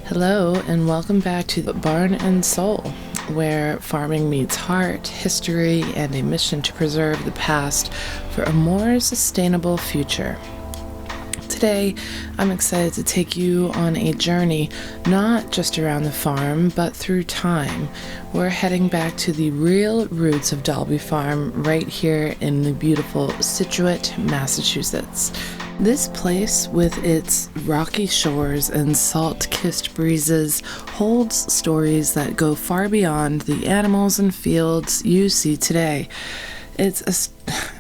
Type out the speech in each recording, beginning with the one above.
Hello, and welcome back to the Barn and Soul, where farming meets heart, history, and a mission to preserve the past for a more sustainable future. Today, I'm excited to take you on a journey not just around the farm, but through time. We're heading back to the real roots of Dalby Farm right here in the beautiful Scituate, Massachusetts. This place, with its rocky shores and salt-kissed breezes, holds stories that go far beyond the animals and fields you see today.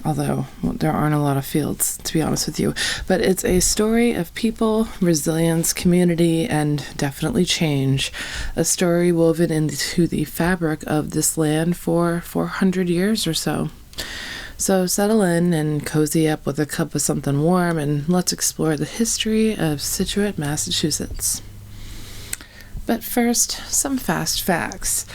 Although there aren't a lot of fields, to be honest with you, but it's a story of people, resilience, community, and definitely change. A story woven into the fabric of this land for 400 years or so. So settle in and cozy up with a cup of something warm, and let's explore the history of Scituate, Massachusetts. But first, some fast facts.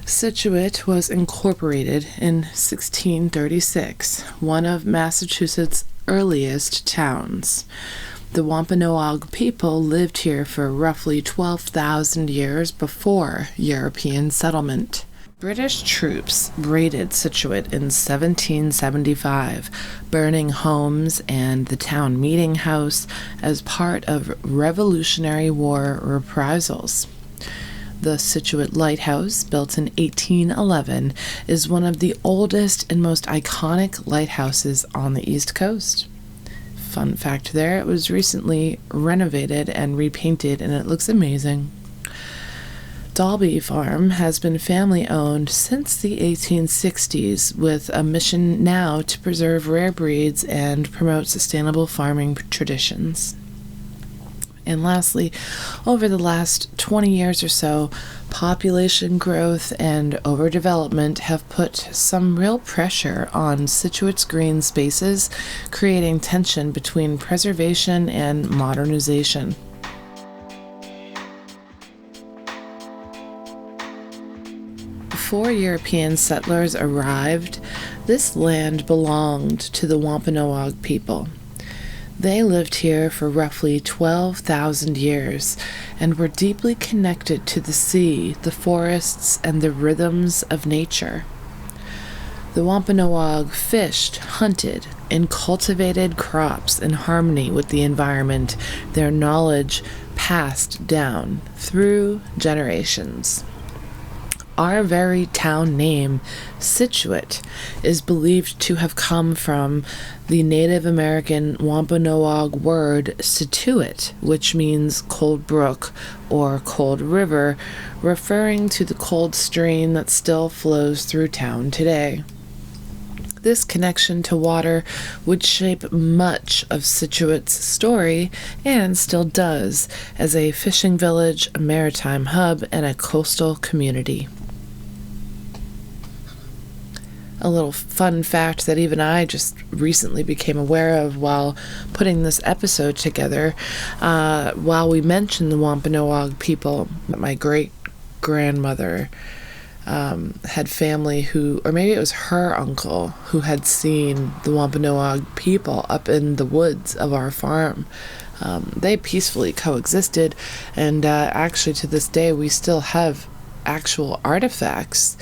Scituate was incorporated in 1636, one of Massachusetts' earliest towns. The Wampanoag people lived here for roughly 12,000 years before European settlement. British troops raided Scituate in 1775, burning homes and the town meeting house as part of Revolutionary War reprisals. The Scituate lighthouse, built in 1811, is one of the oldest and most iconic lighthouses on the East Coast. Fun fact there, it was recently renovated and repainted, and it looks amazing. Dalby Farm has been family-owned since the 1860s, with a mission now to preserve rare breeds and promote sustainable farming traditions. And lastly, over the last 20 years or so, population growth and overdevelopment have put some real pressure on Scituate's green spaces, creating tension between preservation and modernization. Before European settlers arrived, this land belonged to the Wampanoag people. They lived here for roughly 12,000 years and were deeply connected to the sea, the forests, and the rhythms of nature. The Wampanoag fished, hunted, and cultivated crops in harmony with the environment, their knowledge passed down through generations. Our very town name, Scituate, is believed to have come from the Native American Wampanoag word Scituate, which means cold brook or cold river, referring to the cold stream that still flows through town today. This connection to water would shape much of Scituate's story, and still does, as a fishing village, a maritime hub, and a coastal community. A little fun fact that even I just recently became aware of while putting this episode together. While we mentioned the Wampanoag people, my great-grandmother had family who, or maybe it was her uncle, who had seen the Wampanoag people up in the woods of our farm. They peacefully coexisted, and actually to this day we still have actual artifacts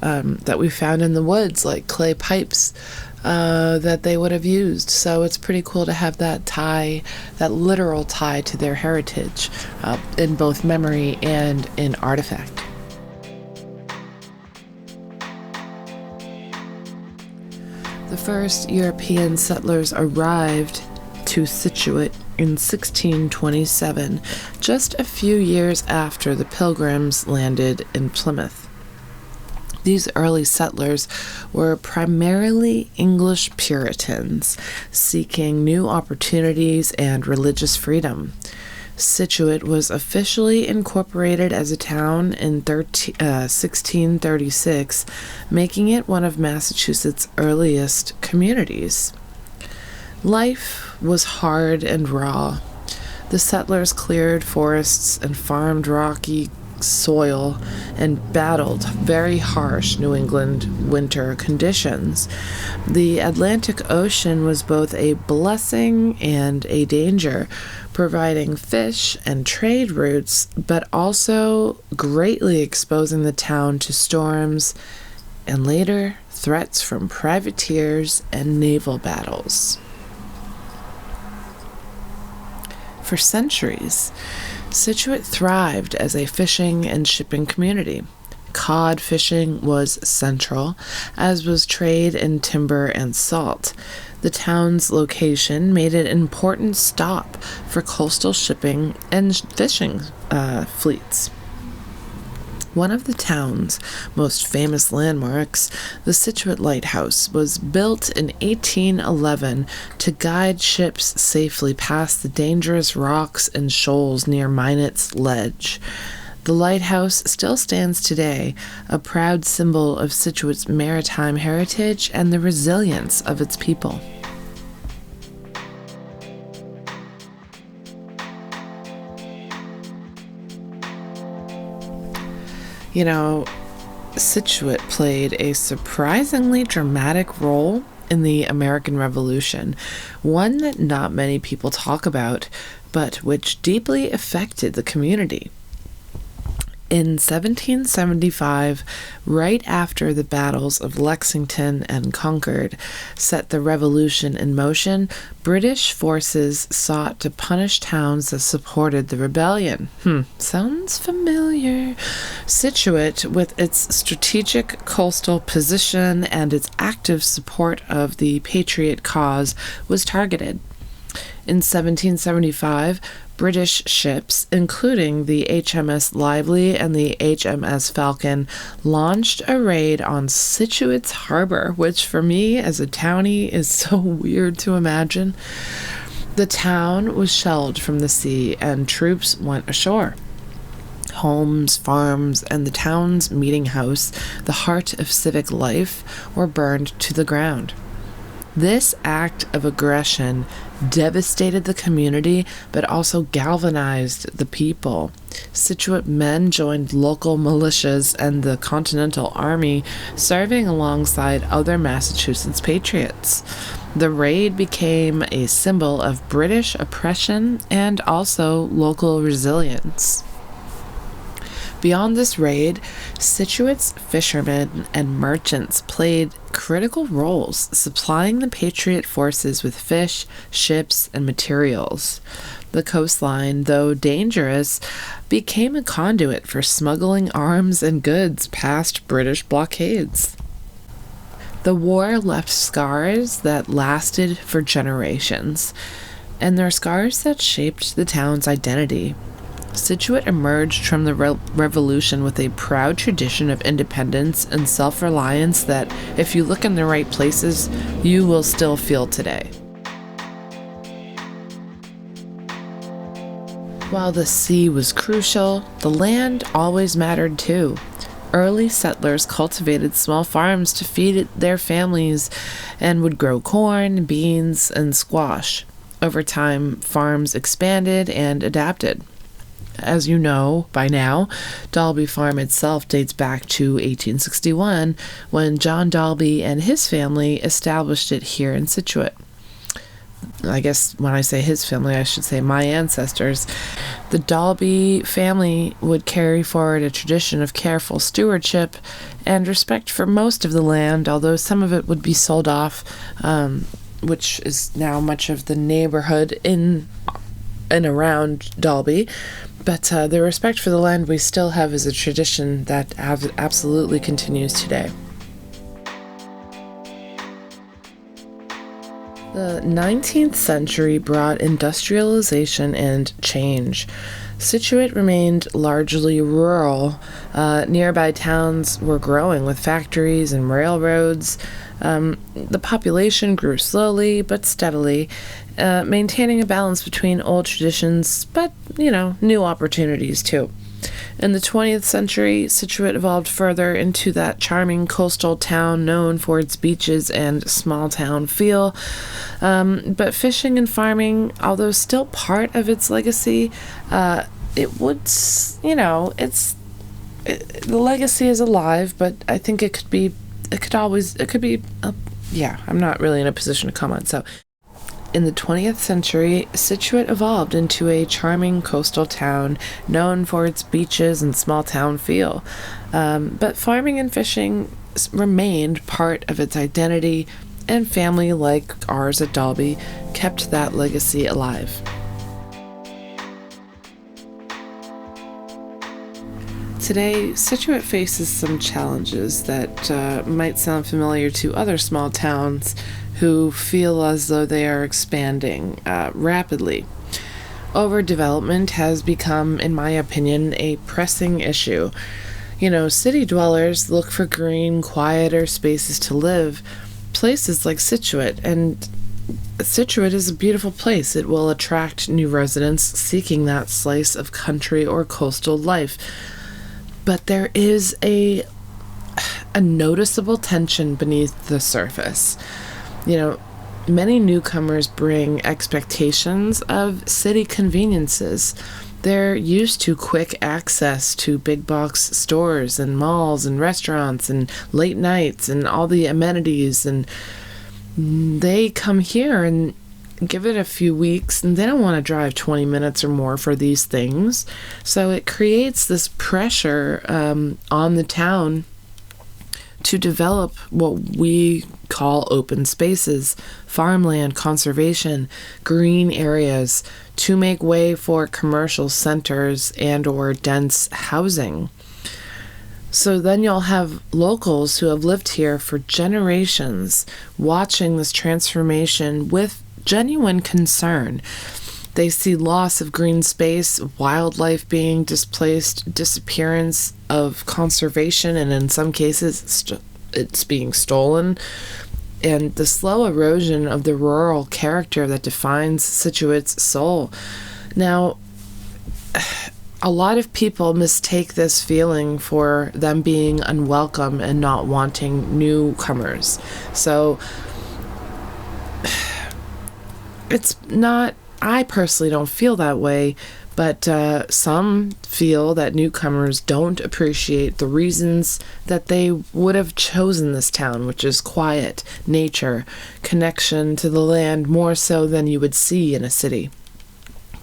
that we found in the woods, like clay pipes that they would have used. So it's pretty cool to have that tie, that literal tie to their heritage, in both memory and in artifact. The first European settlers arrived to Scituate in 1627, just a few years after the Pilgrims landed in Plymouth. These early settlers were primarily English Puritans, seeking new opportunities and religious freedom. Scituate was officially incorporated as a town in 1636, making it one of Massachusetts' earliest communities. Life was hard and raw. The settlers cleared forests and farmed rocky soil and battled very harsh New England winter conditions. The Atlantic Ocean was both a blessing and a danger, providing fish and trade routes, but also greatly exposing the town to storms and later threats from privateers and naval battles. For centuries, Scituate thrived as a fishing and shipping community. Cod fishing was central, as was trade in timber and salt. The town's location made it an important stop for coastal shipping and fishing fleets. One of the town's most famous landmarks, the Scituate lighthouse, was built in 1811 to guide ships safely past the dangerous rocks and shoals near Minot's Ledge. The lighthouse still stands today, a proud symbol of Scituate's maritime heritage and the resilience of its people. You know, Scituate played a surprisingly dramatic role in the American Revolution, one that not many people talk about, but which deeply affected the community. In 1775, right after the battles of Lexington and Concord set the Revolution in motion, British forces sought to punish towns that supported the rebellion. Sounds familiar. Scituate, with its strategic coastal position and its active support of the Patriot cause, was targeted. In 1775, British ships, including the HMS Lively and the HMS Falcon, launched a raid on Scituate's harbor, which for me as a townie is so weird to imagine. The town was shelled from the sea and troops went ashore. Homes, farms, and the town's meeting house, the heart of civic life, were burned to the ground. This act of aggression devastated the community, but also galvanized the people. Scituate men joined local militias and the Continental Army, serving alongside other Massachusetts patriots. The raid became a symbol of British oppression and also local resilience. Beyond this raid, Scituate's fishermen and merchants played critical roles, supplying the Patriot forces with fish, ships, and materials. The coastline, though dangerous, became a conduit for smuggling arms and goods past British blockades. The war left scars that lasted for generations, and they're scars that shaped the town's identity. Scituate emerged from the Revolution with a proud tradition of independence and self-reliance that, if you look in the right places, you will still feel today. While the sea was crucial, the land always mattered too. Early settlers cultivated small farms to feed their families and would grow corn, beans, and squash. Over time, farms expanded and adapted. As you know by now, Dalby Farm itself dates back to 1861, when John Dalby and his family established it here in Scituate. I guess when I say his family, I should say my ancestors. The Dalby family would carry forward a tradition of careful stewardship and respect for most of the land, although some of it would be sold off, which is now much of the neighborhood in and around Dalby. But the respect for the land we still have is a tradition that absolutely continues today. The 19th century brought industrialization and change. Scituate remained largely rural. Nearby towns were growing with factories and railroads. The population grew slowly but steadily, maintaining a balance between old traditions, but, new opportunities too. In the 20th century, Scituate evolved further into that charming coastal town known for its beaches and small-town feel. But fishing and farming, although still part of its legacy, it's the legacy is alive, but I think yeah, I'm not really in a position to comment. So, in the 20th century, Scituate evolved into a charming coastal town known for its beaches and small town feel. But farming and fishing remained part of its identity, and family like ours at Dalby kept that legacy alive. Today, Scituate faces some challenges that might sound familiar to other small towns who feel as though they are expanding rapidly. Overdevelopment has become, in my opinion, a pressing issue. City dwellers look for green, quieter spaces to live, places like Scituate, and Scituate is a beautiful place. It will attract new residents seeking that slice of country or coastal life. But there is a noticeable tension beneath the surface. Many newcomers bring expectations of city conveniences. They're used to quick access to big box stores and malls and restaurants and late nights and all the amenities, and they come here and give it a few weeks and they don't want to drive 20 minutes or more for these things. So it creates this pressure on the town to develop what we call open spaces, farmland, conservation, green areas, to make way for commercial centers and or dense housing. So then you'll have locals who have lived here for generations watching this transformation with genuine concern. They see loss of green space, wildlife being displaced, disappearance of conservation, and in some cases it's being stolen, and the slow erosion of the rural character that defines Scituate's soul. Now, a lot of people mistake this feeling for them being unwelcome and not wanting newcomers. So it's not, I personally don't feel that way, but some feel that newcomers don't appreciate the reasons that they would have chosen this town, which is quiet, nature, connection to the land, more so than you would see in a city.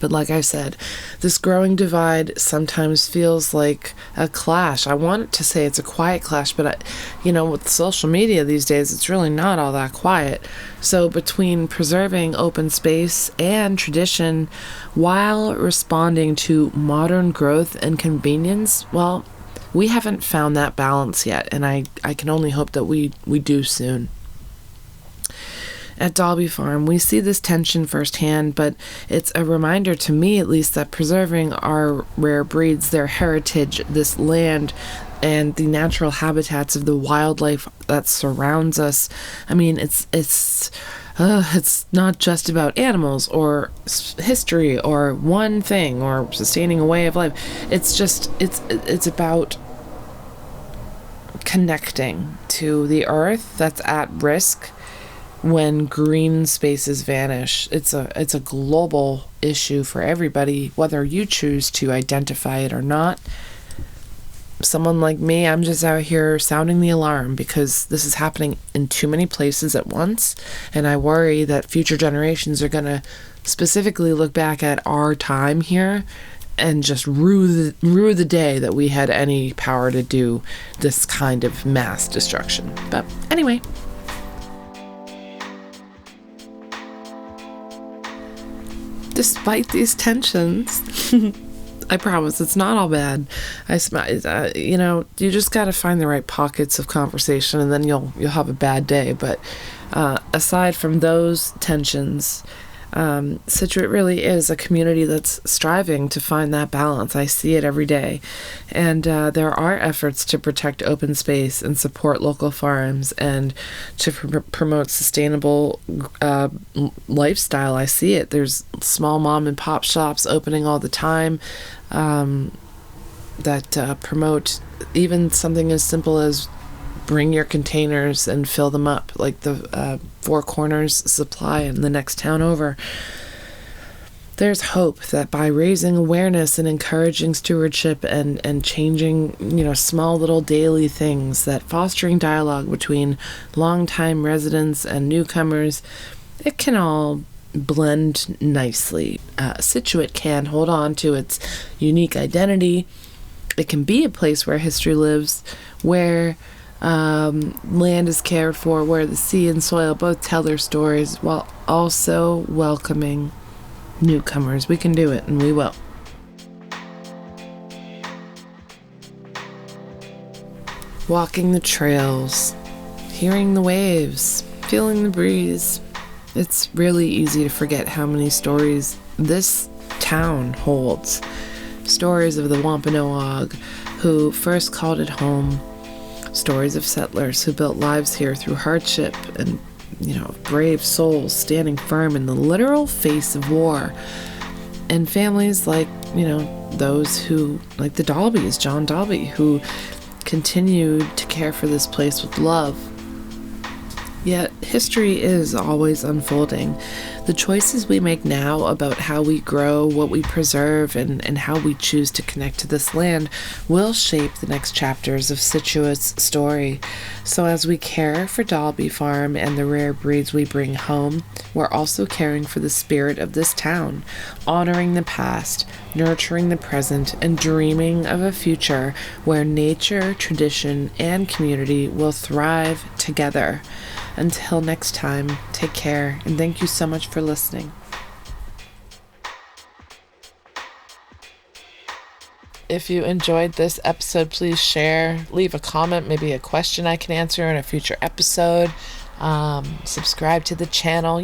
But like I said, this growing divide sometimes feels like a clash. I want to say it's a quiet clash, but with social media these days, it's really not all that quiet. So between preserving open space and tradition while responding to modern growth and convenience, well, we haven't found that balance yet, and I can only hope that we do soon. At Dalby Farm, we see this tension firsthand, but it's a reminder to me, at least, that preserving our rare breeds, their heritage, this land, and the natural habitats of the wildlife that surrounds us. I mean, it's not just about animals or history or one thing or sustaining a way of life. It's about connecting to the earth that's at risk when green spaces vanish. It's a global issue for everybody, whether you choose to identify it or not. Someone like me, I'm just out here sounding the alarm because this is happening in too many places at once, and I worry that future generations are going to specifically look back at our time here and just rue the day that we had any power to do this kind of mass destruction. But anyway, despite these tensions, I promise it's not all bad. You just got to find the right pockets of conversation, and then you'll have a bad day. But aside from those tensions, Scituate really is a community that's striving to find that balance. I see it every day. And there are efforts to protect open space and support local farms and to promote sustainable lifestyle. I see it. There's small mom and pop shops opening all the time that promote even something as simple as bring your containers and fill them up, like the Four Corners Supply in the next town over. There's hope that by raising awareness and encouraging stewardship and changing, small little daily things, that fostering dialogue between longtime residents and newcomers, it can all blend nicely. Scituate can hold on to its unique identity. It can be a place where history lives, where land is cared for, where the sea and soil both tell their stories while also welcoming newcomers. We can do it, and we will. Walking the trails, hearing the waves, feeling the breeze. It's really easy to forget how many stories this town holds. Stories of the Wampanoag, who first called it home. Stories of settlers who built lives here through hardship and, brave souls standing firm in the literal face of war. And families like, those who, like the Dalbys, John Dalby, who continued to care for this place with love. Yet history is always unfolding. The choices we make now about how we grow, what we preserve, and how we choose to connect to this land will shape the next chapters of Scituate's story. So as we care for Dalby Farm and the rare breeds we bring home, we're also caring for the spirit of this town, honoring the past, nurturing the present, and dreaming of a future where nature, tradition, and community will thrive together. Until next time, take care, and thank you so much for listening. If you enjoyed this episode, please share, leave a comment, maybe a question I can answer in a future episode. Subscribe to the channel,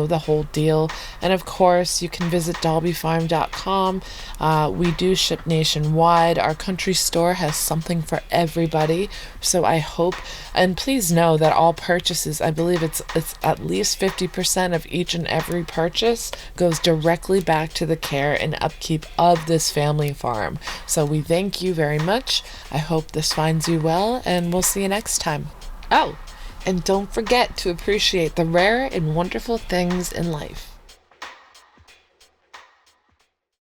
the whole deal. And of course, you can visit dalbyfarm.com. We do ship nationwide. Our country store has something for everybody. So I hope, and please know that all purchases, I believe it's at least 50% of each and every purchase goes directly back to the care and upkeep of this family farm. So we thank you very much. I hope this finds you well, and we'll see you next time. Oh, and don't forget to appreciate the rare and wonderful things in life.